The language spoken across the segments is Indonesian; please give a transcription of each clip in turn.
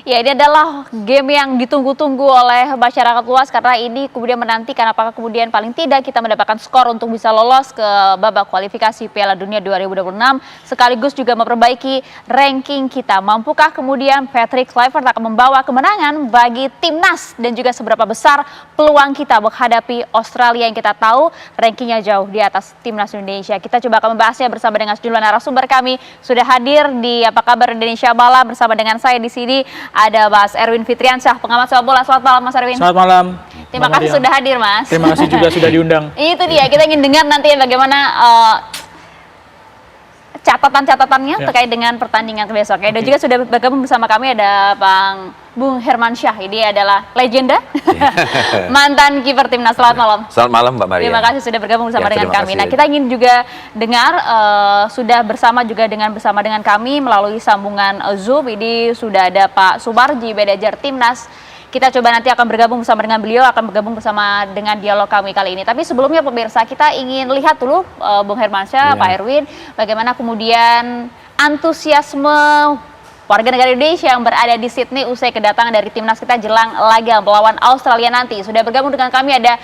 Ya, ini adalah game yang ditunggu-tunggu oleh masyarakat luas karena ini kemudian menantikan apakah kemudian paling tidak kita mendapatkan skor untuk bisa lolos ke babak kualifikasi Piala Dunia 2026 sekaligus juga memperbaiki ranking kita. Mampukah kemudian Patrick Kluivert akan membawa kemenangan bagi timnas dan juga seberapa besar peluang kita menghadapi Australia yang kita tahu rankingnya jauh di atas timnas Indonesia. Kita coba akan membahasnya bersama dengan sejumlah narasumber kami sudah hadir di Apa Kabar Indonesia Malam bersama dengan saya di sini. Ada Mas Erwin Fitriansyah, pengamat sepak bola. Selamat malam Mas Erwin. Selamat malam. Terima kasih sudah hadir Mas. Terima kasih juga sudah diundang. Itu dia, kita ingin dengar nanti bagaimana catatan-catatannya terkait dengan pertandingan besok. Dan juga sudah bergabung bersama kami ada Bung Hermansyah. Ini adalah legenda, mantan kiper timnas. Selamat malam. Selamat malam Mbak Maria. Terima kasih sudah bergabung bersama dengan kami. Kasih. Nah, kita ingin juga dengar sudah bersama dengan kami melalui sambungan Zoom. Ini sudah ada Pak Sumarji, manajer timnas. Kita coba nanti akan bergabung bersama dengan beliau, akan bergabung bersama dengan dialog kami kali ini. Tapi sebelumnya pemirsa, kita ingin lihat dulu Bung Hermansyah, Pak Erwin, bagaimana kemudian antusiasme warga negara Indonesia yang berada di Sydney usai kedatangan dari timnas kita jelang laga melawan Australia nanti. Sudah bergabung dengan kami ada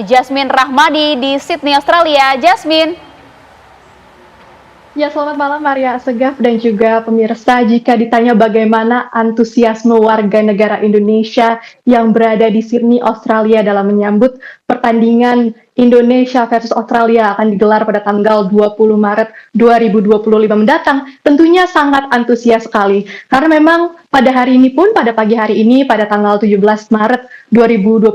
Jasmine Rahmadi di Sydney, Australia. Jasmine. Ya, selamat malam Maria Segaf dan juga pemirsa. Jika ditanya bagaimana antusiasme warga negara Indonesia yang berada di Sydney, Australia dalam menyambut pertandingan Indonesia versus Australia akan digelar pada tanggal 20 Maret 2025 mendatang, tentunya sangat antusias sekali. Karena memang pada hari ini pun, pada pagi hari ini, pada tanggal 17 Maret 2025,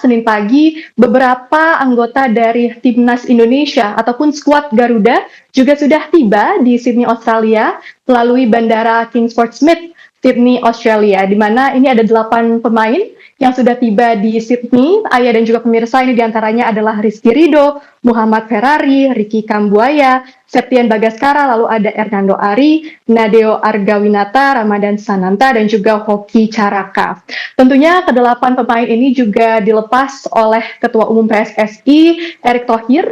Senin pagi, beberapa anggota dari Timnas Indonesia ataupun skuad Garuda juga sudah tiba di Sydney, Australia, melalui Bandara King Sport Smith, Sydney, Australia, di mana ini ada 8 pemain yang sudah tiba di Sydney. Ayah dan juga pemirsa, ini diantaranya adalah Rizky Ridho, Muhammad Ferrari, Ricky Kambuaya, Septian Bagaskara, lalu ada Hernando Ari, Nadeo Argawinata, Ramadan Sananta, dan juga Hoki Caraka. Tentunya ke-8 pemain ini juga dilepas oleh Ketua Umum PSSI, Erick Thohir,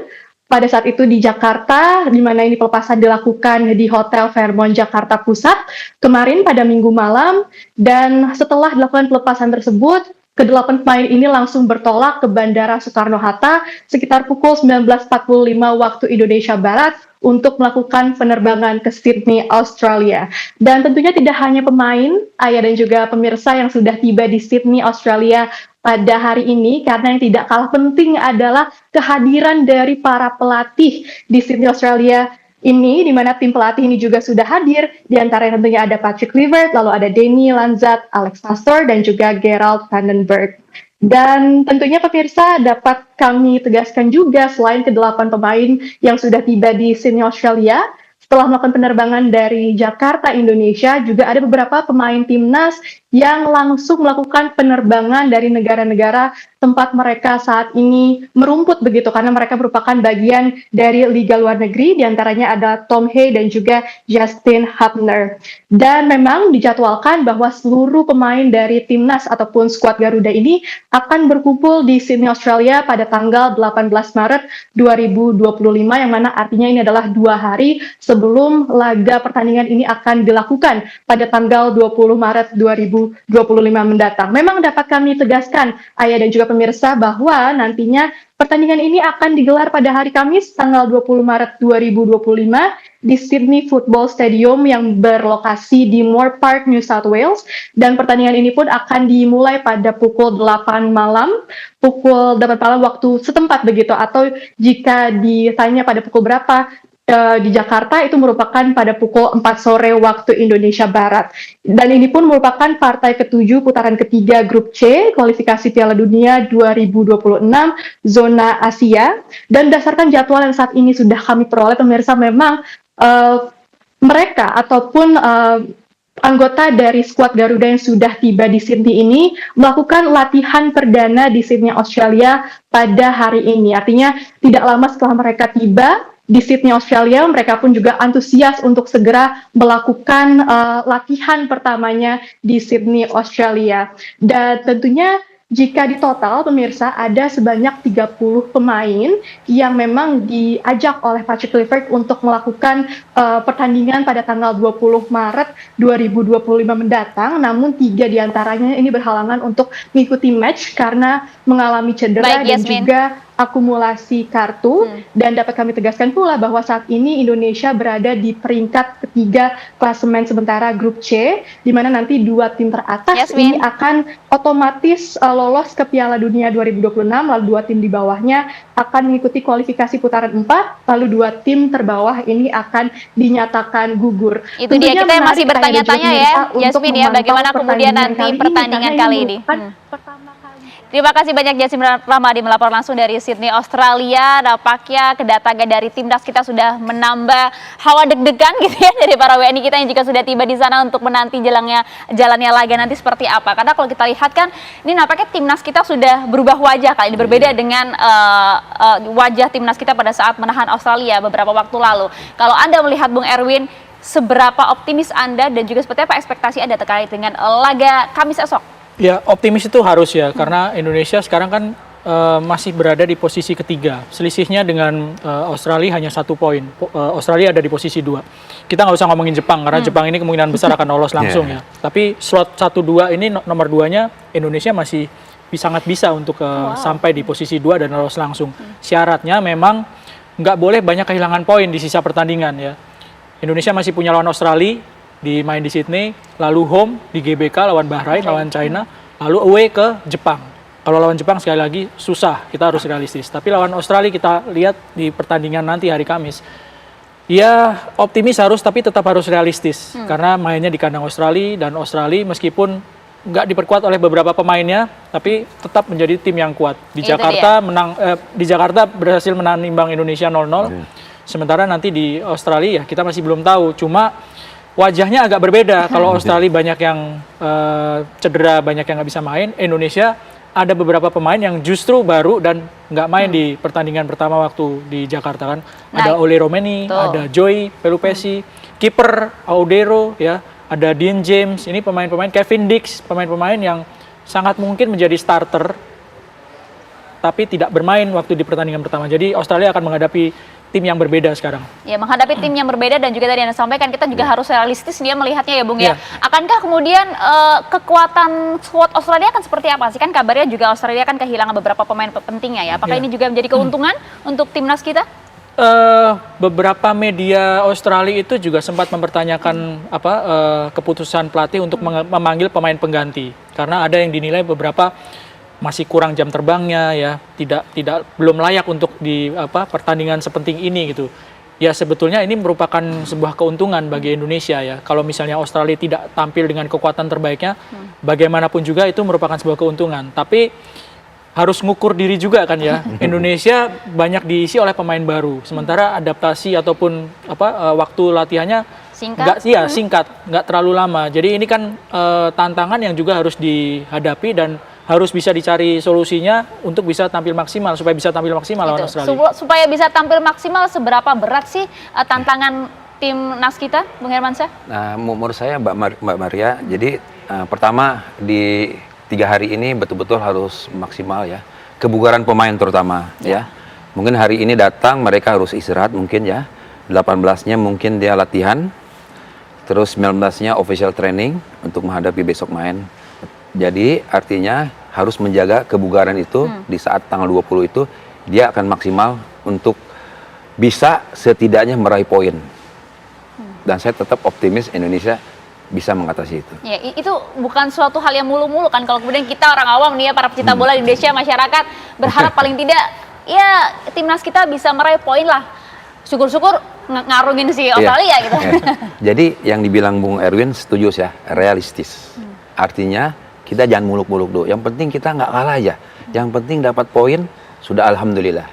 pada saat itu di Jakarta, di mana ini pelepasan dilakukan di Hotel Fairmont Jakarta Pusat kemarin pada Minggu malam. Dan setelah dilakukan pelepasan tersebut, ke-8 pemain ini langsung bertolak ke Bandara Soekarno-Hatta sekitar pukul 19.45 waktu Indonesia Barat untuk melakukan penerbangan ke Sydney, Australia. Dan tentunya tidak hanya pemain, ayah dan juga pemirsa yang sudah tiba di Sydney, Australia pada hari ini, karena yang tidak kalah penting adalah kehadiran dari para pelatih di Sydney, Australia ini, di mana tim pelatih ini juga sudah hadir. Di antaranya tentunya ada Patrick Kluivert, lalu ada Danny Lanzat, Alex Pastoor, dan juga Gerald Vandenberg. Dan tentunya pemirsa dapat kami tegaskan juga selain ke-8 pemain yang sudah tiba di Sydney, Australia, setelah melakukan penerbangan dari Jakarta, Indonesia, juga ada beberapa pemain timnas yang langsung melakukan penerbangan dari negara-negara tempat mereka saat ini merumput begitu, karena mereka merupakan bagian dari Liga Luar Negeri, diantaranya ada Tom Hay dan juga Justin Hubner. Dan memang dijadwalkan bahwa seluruh pemain dari timnas ataupun skuad Garuda ini akan berkumpul di Sydney, Australia pada tanggal 18 Maret 2025, yang mana artinya ini adalah 2 hari sebelum laga pertandingan ini akan dilakukan pada tanggal 20 Maret 2025 mendatang. Memang dapat kami tegaskan, ayah dan juga pemirsa, bahwa nantinya pertandingan ini akan digelar pada hari Kamis tanggal 20 Maret 2025 di Sydney Football Stadium yang berlokasi di Moore Park, New South Wales. Dan pertandingan ini pun akan dimulai pada pukul 8 malam waktu setempat begitu, atau jika ditanya pada pukul berapa di Jakarta, itu merupakan pada pukul 4 sore waktu Indonesia Barat. Dan ini pun merupakan partai ke-7 putaran ketiga grup C kualifikasi Piala Dunia 2026 zona Asia. Dan berdasarkan jadwal yang saat ini sudah kami peroleh, pemirsa, memang mereka ataupun anggota dari skuad Garuda yang sudah tiba di Sydney ini melakukan latihan perdana di Sydney, Australia pada hari ini. Artinya tidak lama setelah mereka tiba di Sydney, Australia, mereka pun juga antusias untuk segera melakukan latihan pertamanya di Sydney, Australia. Dan tentunya Jika di total pemirsa ada sebanyak 30 pemain yang memang diajak oleh Patrick Kluivert untuk melakukan pertandingan pada tanggal 20 Maret 2025 mendatang, namun 3 diantaranya ini berhalangan untuk mengikuti match karena mengalami cedera Baik, dan Yasmin. juga akumulasi kartu. Dan dapat kami tegaskan pula bahwa saat ini Indonesia berada di peringkat ketiga klasemen sementara grup C, di mana nanti 2 tim teratas Yasmin. ini akan otomatis lolos ke Piala Dunia 2026, lalu 2 tim di bawahnya akan mengikuti kualifikasi putaran 4, lalu 2 tim terbawah ini akan dinyatakan gugur. Itu dia, Tentunya kita menarik masih ayah dan bertanya-tanya juga ya, pemirsa untuk Yasmin ya, memantau bagaimana kemudian nanti pertandingan karena kali ini ini. merupakan pertama kali. Terima kasih banyak Yasmin Ramadi melapor langsung dari Sydney, Australia. Nampaknya kedatangan dari timnas kita sudah menambah hawa deg-degan gitu ya dari para WNI kita yang juga sudah tiba di sana untuk menanti jalannya laga nanti seperti apa. Karena kalau kita lihat kan ini nampaknya timnas kita sudah berubah wajah kali ini, berbeda dengan wajah timnas kita pada saat menahan Australia beberapa waktu lalu. Kalau Anda melihat Bung Erwin, seberapa optimis Anda dan juga seperti apa ekspektasi Anda terkait dengan laga Kamis esok? Ya, optimis itu harus ya, karena Indonesia sekarang kan masih berada di posisi ketiga. Selisihnya dengan Australia hanya 1 poin. Australia ada di posisi 2. Kita nggak usah ngomongin Jepang, karena Jepang ini kemungkinan besar akan lolos langsung ya. Tapi slot 1-2 ini nomor 2-nya Indonesia masih sangat bisa untuk sampai di posisi 2 dan lolos langsung. Syaratnya memang nggak boleh banyak kehilangan poin di sisa pertandingan ya. Indonesia masih punya lawan Australia, main di Sydney, lalu home di GBK lawan Bahrain, lawan China, lalu away ke Jepang. Kalau lawan Jepang sekali lagi susah, kita harus realistis. Tapi lawan Australia kita lihat di pertandingan nanti hari Kamis. Ya optimis harus, tapi tetap harus realistis. Karena mainnya di kandang Australia, dan Australia meskipun nggak diperkuat oleh beberapa pemainnya, tapi tetap menjadi tim yang kuat. Di Jakarta di Jakarta berhasil menang Indonesia 0-0. Sementara nanti di Australia ya kita masih belum tahu. Cuma wajahnya agak berbeda. Kalau Australia banyak yang cedera, banyak yang nggak bisa main. Indonesia ada beberapa pemain yang justru baru dan nggak main di pertandingan pertama waktu di Jakarta kan. Ada Ole Romeni, ada Joy Pelupesi, kiper Audero, ya, ada Dean James. Ini pemain-pemain, Kevin Dix, pemain-pemain yang sangat mungkin menjadi starter, tapi tidak bermain waktu di pertandingan pertama. Jadi Australia akan menghadapi tim yang berbeda sekarang. Ya, menghadapi tim yang berbeda, dan juga tadi Anda sampaikan kita juga harus realistis dia melihatnya ya Bung ya. Akankah kemudian kekuatan squad Australia akan seperti apa sih? Kan kabarnya juga Australia kan kehilangan beberapa pemain pentingnya ya. Apakah ini juga menjadi keuntungan untuk timnas kita? Beberapa media Australia itu juga sempat mempertanyakan keputusan pelatih untuk memanggil pemain pengganti, karena ada yang dinilai beberapa masih kurang jam terbangnya ya, belum layak untuk di pertandingan sepenting ini gitu. Ya sebetulnya ini merupakan sebuah keuntungan bagi Indonesia ya. Kalau misalnya Australia tidak tampil dengan kekuatan terbaiknya, bagaimanapun juga itu merupakan sebuah keuntungan. Tapi harus ngukur diri juga kan ya. Indonesia banyak diisi oleh pemain baru, sementara adaptasi ataupun waktu latihannya singkat, nggak terlalu lama. Jadi ini kan tantangan yang juga harus dihadapi dan harus bisa dicari solusinya untuk bisa tampil maksimal, supaya bisa tampil maksimal lawan Australia. Supaya bisa tampil maksimal, seberapa berat sih tantangan timnas kita, Bung Hermansyah? Nah, menurut saya Mbak Maria, jadi pertama di 3 hari ini betul-betul harus maksimal ya. Kebugaran pemain terutama ya. Mungkin hari ini datang mereka harus istirahat mungkin ya. 18-nya mungkin dia latihan. Terus 19-nya official training untuk menghadapi besok main. Jadi artinya harus menjaga kebugaran itu di saat tanggal 20 itu dia akan maksimal untuk bisa setidaknya meraih poin. Dan saya tetap optimis Indonesia bisa mengatasi itu. Ya, itu bukan suatu hal yang mulu-mulu kan, kalau kemudian kita orang awam nih ya, para pecinta bola di Indonesia, masyarakat berharap paling tidak ya timnas kita bisa meraih poin lah. Syukur-syukur ngarungin si Australia gitu. Jadi yang dibilang Bung Erwin setuju ya, realistis. Artinya kita jangan muluk-muluk dulu. Yang penting kita nggak kalah aja. Yang penting dapat poin, sudah alhamdulillah.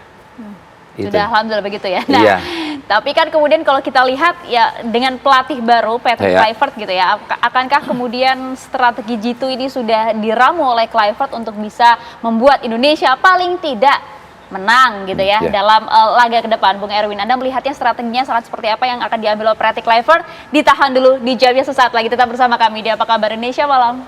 Sudah alhamdulillah begitu ya. Nah, tapi kan kemudian kalau kita lihat ya dengan pelatih baru Patrick Kluivert gitu ya, akankah kemudian strategi Jitu ini sudah diramu oleh Kluivert untuk bisa membuat Indonesia paling tidak menang gitu ya dalam laga ke depan? Bung Erwin, Anda melihatnya strateginya sangat seperti apa yang akan diambil oleh Patrick Kluivert? Ditahan dulu, dijawabnya sesaat lagi, tetap bersama kami di Apa Kabar Indonesia Malam.